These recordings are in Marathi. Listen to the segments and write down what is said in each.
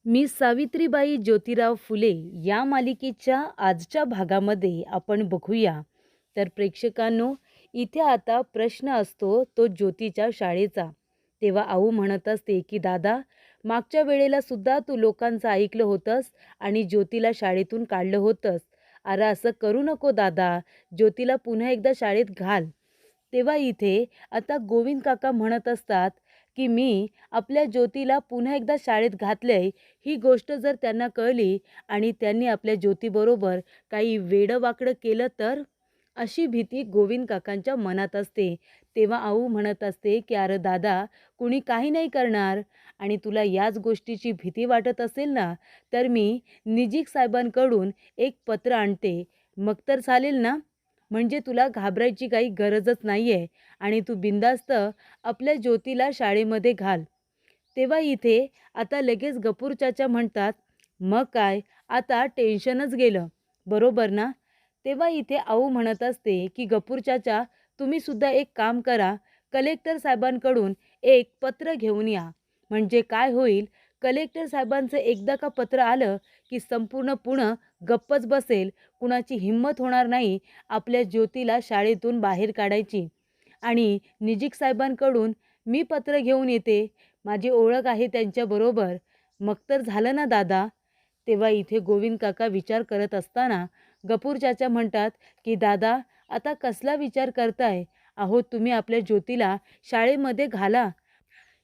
मी सावित्रीबाई ज्योतिराव फुले या मालिकेच्या आजच्या भागामध्ये आपण बघूया. तर प्रेक्षकांनो, इथे आता प्रश्न असतो तो ज्योतीच्या शाळेचा. तेव्हा आऊ म्हणत असते की दादा, मागच्या वेळेला सुद्धा तू लोकांचं ऐकलं होतंस आणि ज्योतीला शाळेतून काढलं होतंस. अरे असं करू नको दादा, ज्योतीला पुन्हा एकदा शाळेत घाल. तेव्हा इथे आता गोविंद काका म्हणत असतात की मी आपल्या ज्योतीला पुन्हा एकदा शाळेत घातलंय, ही गोष्ट जर त्यांना कळली आणि त्यांनी आपल्या ज्योतीबरोबर काही वेडं-वाकडं केलं तर? अशी भीती गोविंद काकांच्या मनात असते. तेव्हा आऊ म्हणत असते, की "अरे दादा, कुणी काही नाही करणार आणि तुला याच गोष्टीची भीती वाटत असेल ना, तर मी निजीक साहेबांकडून एक पत्र आणते. मग तर चालेल ना? म्हणजे तुला घाबरायची काही गरजच नाहीये आणि तू बिनधास्त आपल्या ज्योतीला शाळेमध्ये घाल." तेव्हा इथे आता लगेच गफूर चाचा म्हणतात, "मग काय, आता टेन्शनच गेलं, बरोबर ना?" तेव्हा इथे आऊ म्हणत असते, की "गफूर चाचा, तुम्ही सुद्धा एक काम करा, कलेक्टर साहेबांकडून एक पत्र घेऊन या. म्हणजे काय होईल, कलेक्टर साहेबांचं एकदा का पत्र आलं, की संपूर्ण पुणे गप्पच बसेल. कुणाची हिंमत होणार नाही आपल्या ज्योतीला शाळेतून बाहेर काढायची. आणि निजीक साहेबांकडून मी पत्र घेऊन येते. माझी ओळख आहे त्यांच्याबरोबर. मग तर झालं ना दादा." तेव्हा इथे गोविंद काका विचार करत असताना गफूर चाचा म्हणतात, की "दादा, आता कसला विचार करताय? अहो, तुम्ही आपल्या ज्योतीला शाळेमध्ये घाला.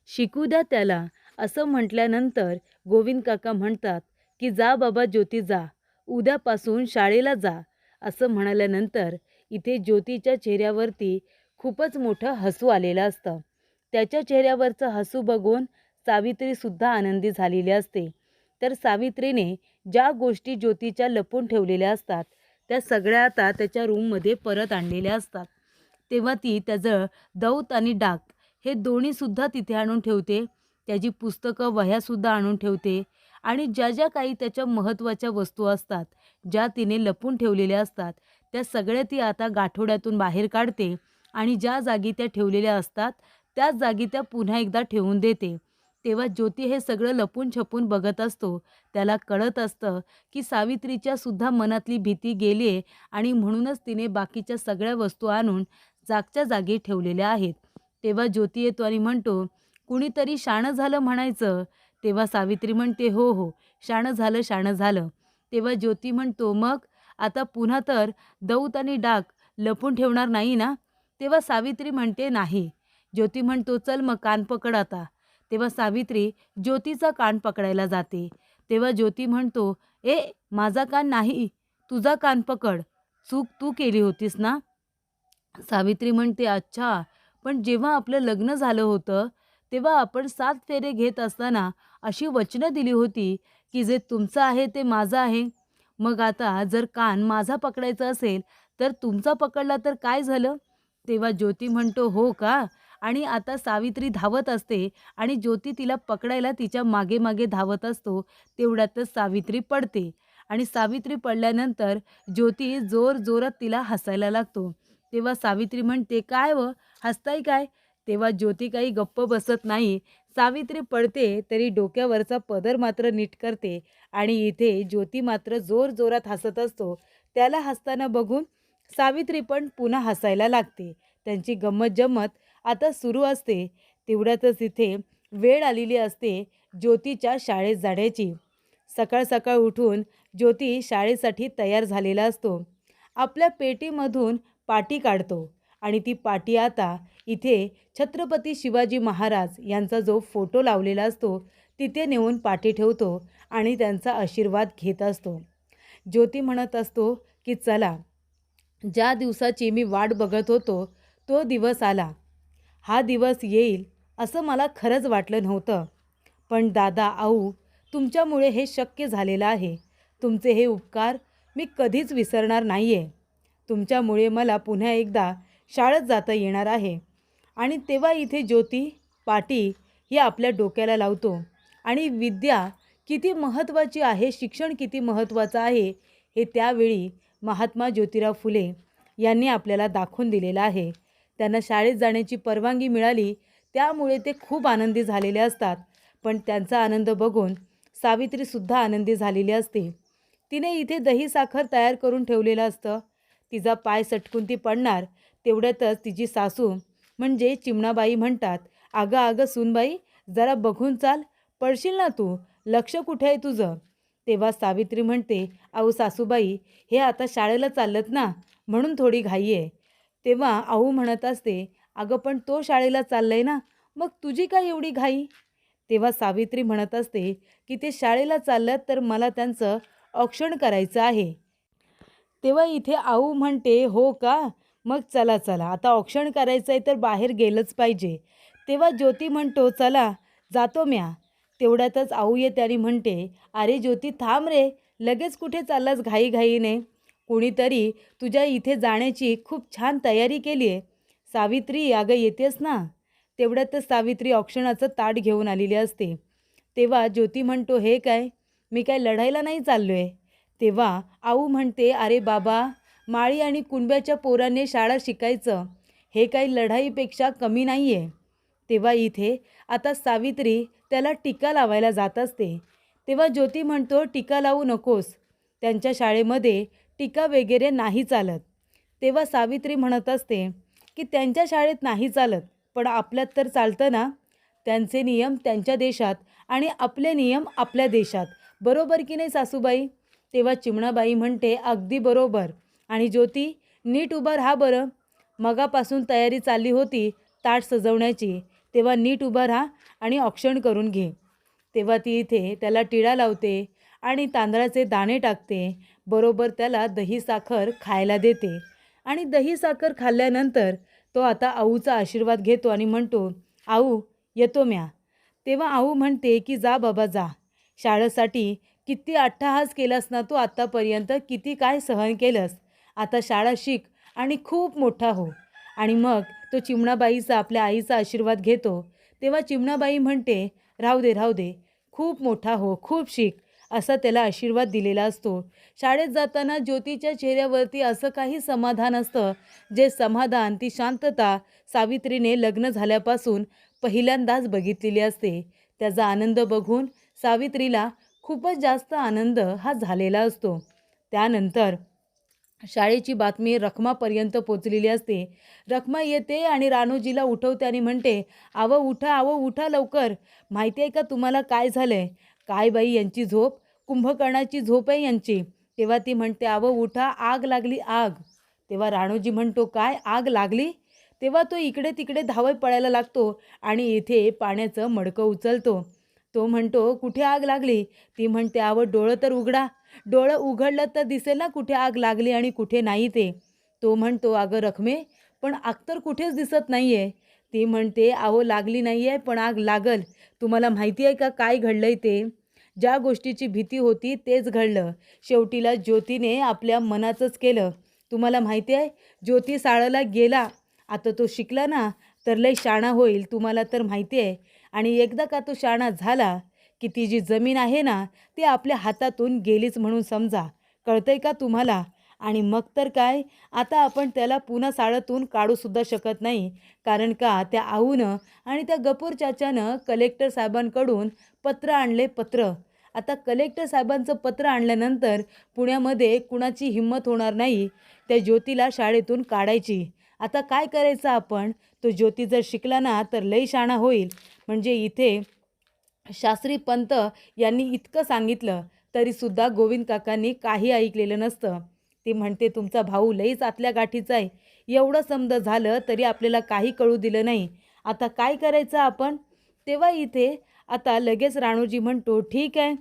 शिकू द्या त्याला." असं म्हटल्यानंतर गोविंद काका म्हणतात, की "जा बाबा ज्योती जा. उद्यापासून शाळेला जा." असं म्हणाल्यानंतर इथे ज्योतीच्या चेहऱ्यावरती खूपच मोठं हसू आलेलं असतं. त्याच्या चेहऱ्यावरचं हसू बघून सावित्रीसुद्धा आनंदी झालेली असते. तर सावित्रीने ज्या गोष्टी ज्योतीच्या लपून ठेवलेल्या असतात, त्या सगळ्या आता त्याच्या रूममध्ये परत आणलेल्या असतात. तेव्हा ती त्याचं दौत आणि डाक हे दोन्हीसुद्धा तिथे आणून ठेवते. त्याची पुस्तकं, वह्यासुद्धा आणून ठेवते आणि ज्या ज्या काही त्याच्या महत्त्वाच्या वस्तू असतात, ज्या तिने लपून ठेवलेल्या असतात, त्या सगळ्या ती आता गाठोड्यातून बाहेर काढते आणि ज्या जागी त्या ठेवलेल्या असतात, त्याच जागी त्या पुन्हा एकदा ठेवून देते. तेव्हा ज्योती हे सगळं लपून-छपून बघत असतो. त्याला कळत असतं, की सावित्रीच्या सुद्धा मनातली भीती गेली आहे आणि म्हणूनच तिने बाकीच्या सगळ्या वस्तू आणून जागच्या जागी ठेवलेल्या आहेत. तेव्हा ज्योती येतो आणि म्हणतो, "कुणीतरी शाणं झालं म्हणायचं." तेव्हा सावित्री म्हणते, "हो, हो, शाणं झालं, शाणं झालं." तेव्हा ज्योती म्हणतो, "मग आता पुन्हा तर दौत आणि डाक लपून ठेवणार नाही ना?" तेव्हा सावित्री म्हणते, "नाही." ज्योती म्हणतो, "चल मग कान पकड आता." तेव्हा सावित्री ज्योतीचा कान पकडायला जाते. तेव्हा ज्योती म्हणतो, "ए, माझा कान नाही, तुझा कान पकड. चूक तू केली होतीस ना?" सावित्री म्हणते, "अच्छा, पण जेव्हा आपलं लग्न झालं होतं, तेव्हा आपण 7 फेरे घेत असताना अशी वचनं दिली होती, की जे तुमचं आहे ते माझं आहे. मग आता जर कान माझा पकडायचा असेल, तर तुमचा पकडला तर काय झालं?" तेव्हा ज्योती म्हणतो, "हो का?" आणि आता सावित्री धावत असते आणि ज्योती तिला पकडायला तिच्या मागे-मागे धावत असतो. तेवढ्यातच सावित्री पडते आणि सावित्री पडल्यानंतर ज्योती जोरजोरात तिला हसायला लागतो. तेव्हा सावित्री म्हणते, "काय व हसताय काय?" तेव्हा ज्योती काही गप्प बसत नाही. सावित्री पडते तरी डोक्यावरचा पदर मात्र नीट करते आणि इथे ज्योती मात्र जोरजोरात हसत असतो. त्याला हसताना बघून सावित्री पण पुन्हा हसायला लागते. त्यांची गंमत-जंमत आता सुरू असते. तेवढ्यातच इथे वेळ आलेली असते ज्योतीच्या शाळेत जाण्याची. सकाळ-सकाळ उठून ज्योती शाळेसाठी तयार झालेला असतो. आपल्या पेटीमधून पाटी काढतो आणि ती पाटी आता इथे छत्रपती शिवाजी महाराज यांचा जो फोटो लावलेला असतो, तिथे नेऊन पाटी ठेवतो आणि त्यांचा आशीर्वाद घेत असतो. ज्योती म्हणत असतो, की "चला, ज्या दिवसाची मी वाट बघत होतो, तो दिवस आला. हा दिवस येईल असं मला खरंच वाटलं नव्हतं. पण दादा, आऊ, तुमच्यामुळे हे शक्य झालेलं आहे. तुमचे हे उपकार मी कधीच विसरणार नाही आहे. तुमच्यामुळे मला पुन्हा एकदा शाळेत जाता येणार आहे." आणि तेव्हा इथे ज्योती पाटी ही आपल्या डोक्याला लावतो आणि विद्या किती महत्त्वाची आहे, शिक्षण किती महत्त्वाचं आहे, हे त्यावेळी महात्मा ज्योतिराव फुले यांनी आपल्याला दाखवून दिलेलं आहे. त्यांना शाळेत जाण्याची परवानगी मिळाली, त्यामुळे ते खूप आनंदी झालेले असतात. पण त्यांचा आनंद बघून सावित्रीसुद्धा आनंदी झालेली असते. तिने इथे दही साखर तयार करून ठेवलेलं असतं. तिचा पाय सटकून ती पडणार तेवढ्यातच तिची सासू म्हणजे चिमणाबाई म्हणतात, "अगं अगं सूनबाई, जरा बघून चाल, पडशील ना तू, लक्ष कुठे आहे तुझं?" तेव्हा सावित्री म्हणते, "अहो सासूबाई, हे आता शाळेला चाललेत ना, म्हणून थोडी घाई आहे." तेव्हा आऊ म्हणत असते, "अगं पण तो शाळेला चाललाय ना, मग तुझी काय एवढी घाई?" तेव्हा सावित्री म्हणत असते, की "ते शाळेला चाललं तर मला त्यांचं औक्षण करायचं आहे." तेव्हा इथे आऊ म्हणते, "हो का? मग चला चला, आता औक्षण करायचं आहे तर बाहेर गेलंच पाहिजे." तेव्हा ज्योती म्हणतो, "चला जातो म्या." तेवढ्यातच आऊ येते आणि म्हणते, "अरे ज्योती थांब रे, लगेच कुठे चाललास घाईघाईने? कोणीतरी तुझ्या इथे जाण्याची खूप छान तयारी केली आहे. सावित्री अगं येतेस ना?" तेवढ्यातच सावित्री औक्षणाचं ताट घेऊन आलेली असते. तेव्हा ज्योती म्हणतो, "हे काय? मी काय लढायला नाही चाललो आहे." तेव्हा आऊ म्हणते, "अरे बाबा, माळी आणि कुणब्याच्या पोराने शाळा शिकायचं, हे काही लढाईपेक्षा कमी नाही आहे." तेव्हा इथे आता सावित्री त्याला टीका लावायला जात असते. तेव्हा ज्योती म्हणतो, "टीका लावू नकोस, त्यांच्या शाळेमध्ये टीका वगैरे नाही चालत." तेव्हा सावित्री म्हणत असते, की "त्यांच्या शाळेत नाही चालत, पण आपल्यात तर चालतं ना. त्यांचे नियम त्यांच्या देशात आणि आपले नियम आपल्या देशात, बरोबर की नाही सासूबाई?" तेव्हा चिमणाबाई म्हणते, "अगदी बरोबर. आणि ज्योती, नीट उभा राहा बरं. मगापासून तयारी चालली होती ताट सजवण्याची, तेव्हा नीट उभा राहा आणि औक्षण करून घे." तेव्हा ती इथे त्याला टिळा लावते आणि तांदळाचे दाणे टाकते. बरोबर त्याला दही साखर खायला देते आणि दही साखर खाल्ल्यानंतर तो आता आऊचा आशीर्वाद घेतो आणि म्हणतो, "आऊ येतो म्या." तेव्हा आऊ म्हणते, की "जा बाबा जा. शाळेसाठी किती अट्टहास केलास ना तू आत्तापर्यंत, किती काय सहन केलंस. आता शाळा शिक आणि खूप मोठा हो." आणि मग तो चिमणाबाईचा आपल्या आईचा आशीर्वाद घेतो. तेव्हा चिमणाबाई म्हणते, "राहू दे राहू दे, खूप मोठा हो, खूप शिक." असा त्याला आशीर्वाद दिलेला असतो. शाळेत जाताना ज्योतीच्या चेहऱ्यावरती असं काही समाधान असतं, जे समाधान, ती शांतता सावित्रीने लग्न झाल्यापासून पहिल्यांदाच बघितलेली असते. त्याचा आनंद बघून सावित्रीला खूपच जास्त आनंद हा झालेला असतो. त्यानंतर शाळेची बातमी रखमापर्यंत पोचलेली असते. रखमा येते आणि राणूजीला उठवते आणि म्हणते, अवं उठा लवकर. माहिती आहे का तुम्हाला काय झालंय?" "काय बाई यांची झोप? कुंभकर्णाची झोप आहे यांची." तेव्हा ती म्हणते, उठा, आग लागली आग." तेव्हा राणूजी म्हणतो, "काय आग लागली?" तेव्हा तो इकडे तिकडे धावत पळायला लागतो आणि इथे पाण्याचं मडकं उचलतो. तो म्हणतो, "कुठे आग लागली?" ती म्हणते, डोळं तर उघडा. डोळं उघडलं तर दिसेल ना कुठे आग लागली आणि कुठे नाही ते." तो म्हणतो, "अगं रखमे, पण आग तर कुठेच दिसत नाही आहे." ती म्हणते, लागली नाही आहे, पण आग लागल. तुम्हाला माहिती आहे का काय घडलंय ते? ज्या गोष्टीची भीती होती तेच घडलं. शेवटीला ज्योतीने आपल्या मनाचंच केलं. तुम्हाला माहिती आहे, ज्योती शाळेला गेला. आता तो शिकला ना, तर लय शहाणा होईल, तुम्हाला तर माहिती आहे. आणि एकदा का तो शहाणा झाला, की ती जी जमीन आहे ना, ती आपल्या हातातून गेलीच म्हणून समजा. कळतंय का तुम्हाला? आणि मग तर काय, आता आपण त्याला पुन्हा शाळेतून काढूसुद्धा शकत नाही. कारण का त्या आऊनं आणि त्या गफूर चाच्यानं कलेक्टर साहेबांकडून पत्र आणले, पत्र. आता कलेक्टर साहेबांचं पत्र आणल्यानंतर पुण्यामध्ये कुणाची हिंमत होणार नाही त्या ज्योतीला शाळेतून काढायची. आता काय करायचं आपण? तो ज्योती जर शिकला ना, तर लई शहाणा होईल. म्हणजे इथे शास्त्री पंत यांनी इतकं सांगितलं तरीसुद्धा गोविंद काकांनी काही ऐकलेलं नसतं. ती म्हणते, "तुमचा भाऊ लईच आतल्या गाठीचा आहे. एवढं समज झालं तरी आपल्याला काही कळू दिलं नाही. आता काय करायचं आपण?" तेव्हा इथे आता लगेच राणूजी म्हणतो, "ठीक आहे,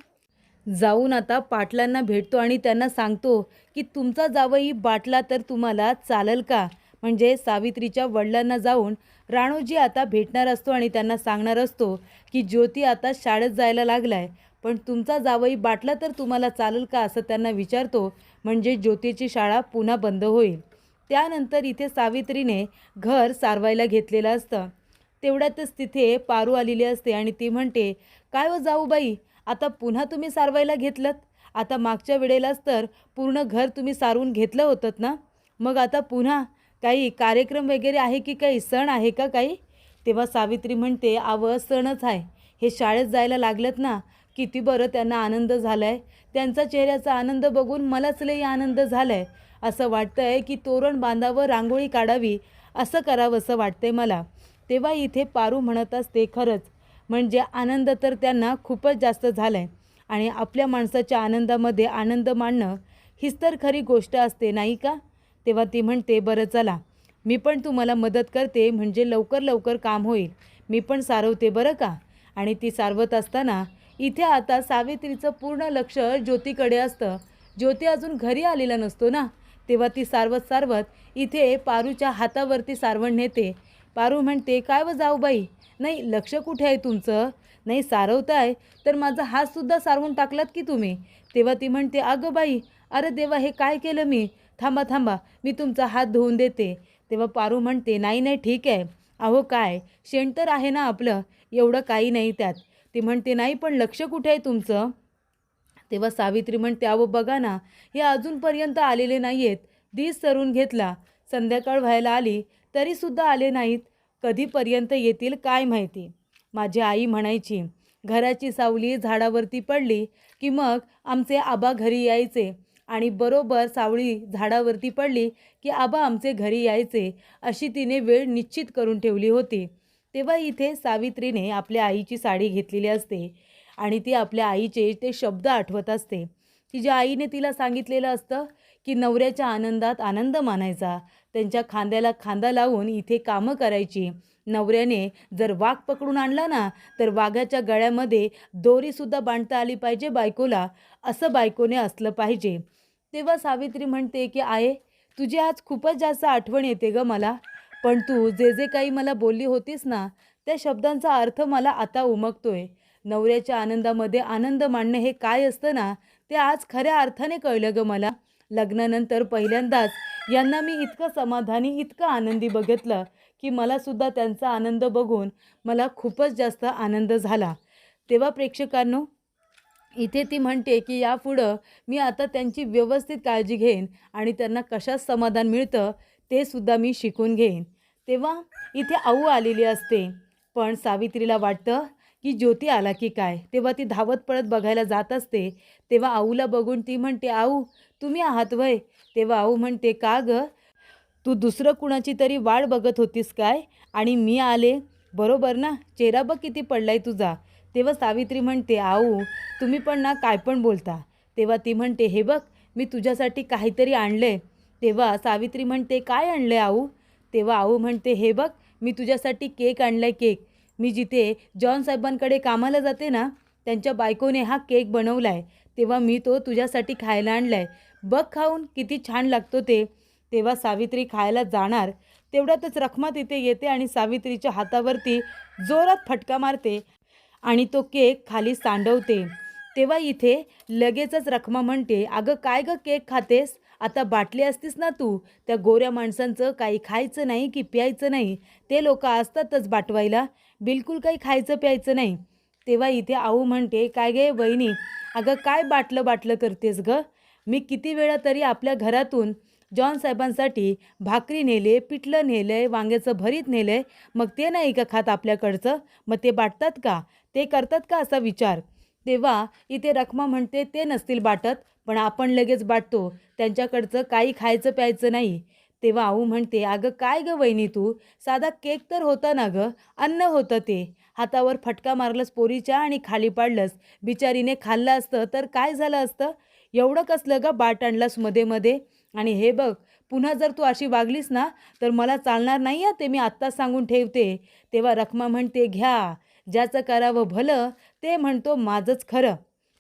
जाऊन आता पाटलांना भेटतो आणि त्यांना सांगतो की तुमचा जावई बाटला तर तुम्हाला चालेल का?" म्हणजे सावित्रीच्या वडिलांना जाऊन राणूजी आता भेटणार असतो आणि त्यांना सांगणार असतो की ज्योती आता शाळेत जायला लागलाय, पण तुमचा जावई बाटला तर तुम्हाला चालेल का, असं त्यांना विचारतो. म्हणजे ज्योतीची शाळा पुन्हा बंद होईल. त्यानंतर इथे सावित्रीने घर सारवायला घेतलेलं असतं. तेवढ्यातच तिथे पारू आलेली असते आणि ती म्हणते, "काय हो जाऊबाई, आता पुन्हा तुम्ही सारवायला घेतलंत? आता मागच्या वेळेलाच तर पूर्ण घर तुम्ही सारवून घेतलं होतं ना, मग आता पुन्हा काही कार्यक्रम वगैरे आहे की काही सण आहे का काही?" तेव्हा सावित्री म्हणते, सणच आहे. हे शाळेत जायला लागलेत ना, किती बरं त्यांना आनंद झाला आहे. त्यांचा चेहऱ्याचा आनंद बघून मलाच लई आनंद झाला आहे. असं वाटतं आहे की तोरण बांधावं, रांगोळी काढावी, असं करावंसं वाटतंय मला. तेव्हा इथे पारू म्हणत असते, खरंच म्हणजे आनंद तर त्यांना खूपच जास्त झाला आहे. आणि आपल्या माणसाच्या आनंदामध्ये आनंद माणणं हीच तर खरी गोष्ट असते नाही का? तेव्हा ती म्हणते, बरं चला, मी पण तुम्हाला मदत करते, म्हणजे लवकर लवकर काम होईल. मी पण सारवते बरं का. आणि ती सारवत असताना इथे आता सावित्रीचं पूर्ण लक्ष ज्योतीकडे असतं. ज्योती अजून घरी आलेला नसतो ना. तेव्हा ती सारवत सारवत इथे पारूच्या हातावरती सारवण नेते. पारू म्हणते, काय व जाऊबाई, नाही लक्ष कुठे आहे तुमचं? नाही सारवताय तर माझा हातसुद्धा सारवून टाकलात की तुम्ही. तेव्हा ती म्हणते, अगं बाई, अरे देवा, हे काय केलं मी? थांबा थांबा, मी तुमचा हात धुवून देते. तेव्हा पारू म्हणते, नाही नाही ठीक आहे. अहो काय, शेण तर आहे ना आपलं, एवढं काही नाही त्यात. ती म्हणते, नाही पण लक्ष कुठे आहे तुमचं? तेव्हा सावित्री म्हणते, अहो बघा ना, हे अजूनपर्यंत आलेले नाही आहेत. दिस सरून घेतला, संध्याकाळ व्हायला आली तरीसुद्धा आले नाहीत. कधीपर्यंत येतील काय माहिती. माझी आई म्हणायची, घराची सावली झाडावरती पडली की मग आमचे आबा घरी यायचे, आणि बरोबर सावली झाडावरती पडली की आबा आमचे घरी यायचे. अशी तिने वेळ निश्चित करून ठेवली होती. तेव्हा इथे सावित्रीने आपल्या आईची साडी घेतलेली असते आणि ती आपल्या आईचे ते शब्द आठवत असते. तिच्या आईने तिला सांगितलेलं असतं की नवऱ्याच्या आनंदात आनंद मानायचा, त्यांच्या खांद्याला खांदा लावून इथे कामं करायची. नवऱ्याने जर वाघ पकडून आणला ना, तर वाघाच्या गळ्यामध्ये दोरीसुद्धा बांधता आली पाहिजे बायकोला, असं बायकोने असलं पाहिजे. तेव्हा सावित्री म्हणते की आहे, तुझी आज खूपच जास्त आठवण येते गं मला. पण तू जे जे काही मला बोलली होतीस ना, त्या शब्दांचा अर्थ मला आता उमगतोय. नवऱ्याच्या आनंदामध्ये आनंद मानणं हे काय असतं ना, ते आज खऱ्या अर्थाने कळलं गं मला. लग्नानंतर पहिल्यांदाच यांना मी इतकं समाधानी, इतकं आनंदी बघितलं की मलासुद्धा त्यांचा आनंद बघून मला खूपच जास्त आनंद झाला. तेव्हा प्रेक्षकांनो, इथे ती म्हणते की यापुढं मी आता त्यांची व्यवस्थित काळजी घेईन आणि त्यांना कशात समाधान मिळतं ते सुद्धा मी शिकून घेईन. तेव्हा इथे आऊ आलेली असते, पण सावित्रीला वाटतं की ज्योती आला की काय. तेव्हा ती धावत पळत बघायला जात असते. तेव्हा आऊला बघून ती म्हणते, आऊ तुम्ही आहात वय? तेव्हा आऊ म्हणते, का गं, तू दुसरं कुणाची तरी वाट बघत होतीस काय? आणि मी आले बरोबर ना? चेहरा बघ किती पडलाय तुझा. तेव्हा सावित्री म्हणते, आऊ तुम्ही पण ना काय पण बोलता. तेव्हा ती म्हणते, हे बघ, मी तुझ्यासाठी काहीतरी आणलंय. तेव्हा सावित्री म्हणते, काय आणलंय आऊ? तेव्हा आऊ म्हणते, हे बघ, मी तुझ्यासाठी केक आणलाय, केक. मी जिथे जॉन साहेबांकडे कामाला जाते ना, त्यांच्या बायकोने हा केक बनवलाय. तेव्हा मी तो तुझ्यासाठी खायला आणलाय. बघ खाऊन किती छान लागतो ते. तेव्हा सावित्री खायला जाणार तेवढ्यातच रखमा तिथे येते आणि सावित्रीच्या हातावरती जोरात फटका मारते आणि तो केक खाली सांडवते. तेव्हा इथे लगेचच रखमा म्हणते, अगं काय गं केक खातेस? आता बाटली असतीस ना तू. त्या गोऱ्या माणसांचं काही खायचं नाही की प्यायचं नाही. ते लोक असतातच बाटवायला, बिलकुल काही खायचं प्यायचं नाही. तेव्हा इथे आऊ म्हणते, काय गे वहिनी, अगं काय बाटलं बाटलं करतेस गं? मी किती वेळा तरी आपल्या घरातून जॉन साहेबांसाठी भाकरी नेले, पिठलं नेलंय, वांग्याचं भरीत नेलंय, मग ते नाही का खात आपल्याकडचं? मग ते बाटतात का? ते करतात का असा विचार? तेव्हा इथे रखमा म्हणते, ते नसतील बाटत, पण आपण लगेच बाटतो. त्यांच्याकडचं काही खायचं प्यायचं नाही. तेव्हा आऊ म्हणते, अगं काय गं वहिनी तू, साधा केक तर होता ना गं, अन्न होतं ते. हातावर फटका मारलंस पोरीच्या आणि खाली पाडलंस. बिचारीने खाल्लं असतं तर काय झालं असतं? एवढं कसलं गं बाट आणलास मध्ये मध्ये? आणि हे बघ, पुन्हा जर तू अशी वागलीस ना, तर मला चालणार नाही हं, ते मी आत्ताच सांगून ठेवते. तेव्हा रखमा म्हणते, घ्या, ज्याचं करावं भलं ते म्हणतो माझंच खरं.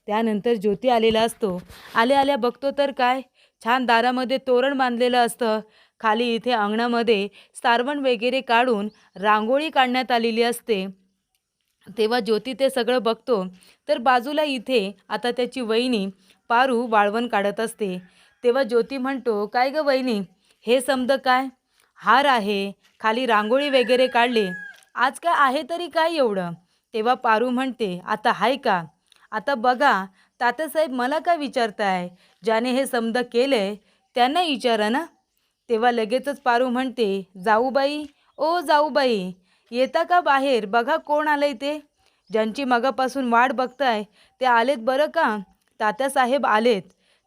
त्यानंतर ज्योती आलेला असतो. आल्या आल्या बघतो तर काय, छान दारामध्ये तोरण बांधलेलं असतं. खाली इथे अंगणामध्ये सारवण वगैरे काढून रांगोळी काढण्यात आलेली असते. तेव्हा ज्योती ते सगळं बघतो, तर बाजूला इथे आता त्याची वहिनी पारू वाळवण काढत असते. तेव्हा ज्योती म्हणतो, काय गं वहिनी, हे समद काय? हार आहे, खाली रांगोळी वगैरे काढली, आज काय आहे तरी काय एवढं? तेव्हा पारू म्हणते, आता हाय का? आता बघा तात्यासाहेब, मला काय विचारताय? ज्याने हे समद केलंय त्यांना विचारा ना. तेव्हा लगेचच पारू म्हणते, जाऊबाई, ओ जाऊबाई, येता का बाहेर? बघा कोण आलंय ते. ज्यांची मगापासून वाट बघताय ते आलेत बरं का, तात्यासाहेब आलेत.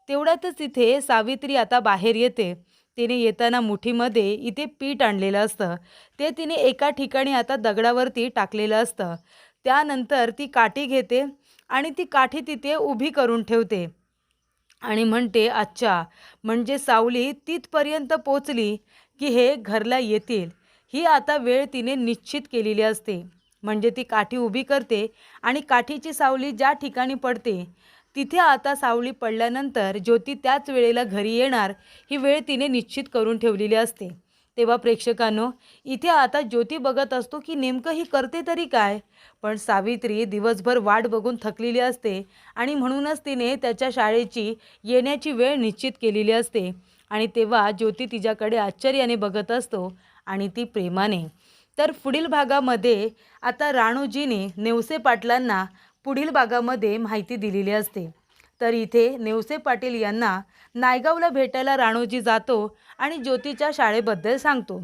तेवढ्यातच इथे सावित्री आता बाहेर येते. तिने येताना मुठीमध्ये इथे पीठ आणलेलं असतं. ते तिने एका ठिकाणी आता दगडावरती टाकलेलं असतं. त्यानंतर ती काठी घेते आणि ती काठी तिथे उभी करून ठेवते आणि म्हणते, अच्छा, म्हणजे सावली तिथपर्यंत पोचली की हे घरला येतील. ही आता वेळ तिने निश्चित केलेली असते. म्हणजे ती काठी उभी करते आणि काठीची सावली ज्या ठिकाणी पडते तिथे आता सावली पडल्यानंतर ज्योती त्याच वेळेला घरी येणार, ही वेळ तिने निश्चित करून ठेवलेली असते. तेव्हा प्रेक्षकांनो, इथे आता ज्योती बघत असतो की नेमकं ही करते तरी काय. पण सावित्री दिवसभर वाट बघून थकलेली असते आणि म्हणूनच तिने त्याच्या शाळेची येण्याची वेळ निश्चित केलेली असते. आणि तेव्हा ज्योती तिच्याकडे आश्चर्याने बघत असतो आणि ती प्रेमाने. तर पुढील भागामध्ये आता राणूजीने नेवसे पाटलांना पुढील भागामध्ये माहिती दिलेली असते. तर इथे नेवसे पाटील यांना नायगावला भेटायला राणूजी जातो आणि ज्योतीच्या शाळेबद्दल सांगतो.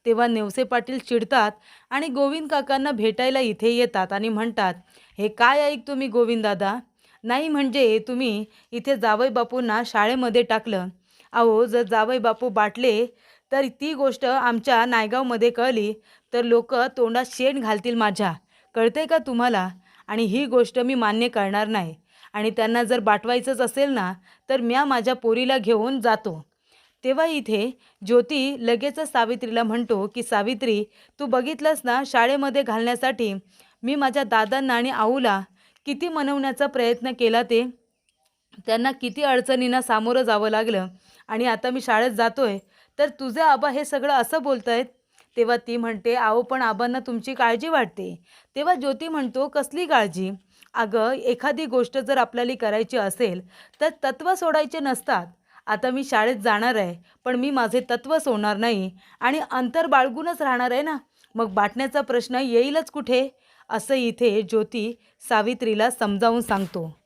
तेव्हा नेवसे पाटील चिडतात आणि गोविंद काकांना भेटायला इथे येतात आणि म्हणतात, हे काय ऐक तुम्ही गोविंद दादा, नाही म्हणजे तुम्ही इथे जावई बापूंना शाळेमध्ये टाकलं. अहो, जर जावई बापू बाटले तर ती गोष्ट आमच्या नायगावमध्ये कळली तर लोक तोंडात शेण घालतील माझ्या, कळते का तुम्हाला. आणि ही गोष्ट मी मान्य करणार नाही. आणि त्यांना जर बाटवायचंच असेल ना तर म्या माझ्या पोरीला घेऊन जातो. तेव्हा इथे ज्योती लगेचच सावित्रीला म्हणतो की सावित्री, तू बघितलंस ना शाळेमध्ये घालण्यासाठी मी माझ्या दादांना आणि आऊला किती मनवण्याचा प्रयत्न केला, ते त्यांना किती अडचणींना सामोरं जावं लागलं आणि आता मी शाळेत जातोय तर तुझे आबा हे सगळं असं बोलतायत. तेव्हा ती म्हणते, आहो पण आबांना तुमची काळजी वाटते. तेव्हा ज्योती म्हणतो, कसली काळजी. अगं, एखादी गोष्ट जर आपल्याला करायची असेल तर तत्त्व सोडायचे नसतात. आता मी शाळेत जाणार आहे पण मी माझे तत्त्व सोडणार नाही आणि अंतर बाळगूनच राहणार आहे ना, मग बाटण्याचा प्रश्न येईलच कुठे, असं इथे ज्योती सावित्रीला समजावून सांगतो.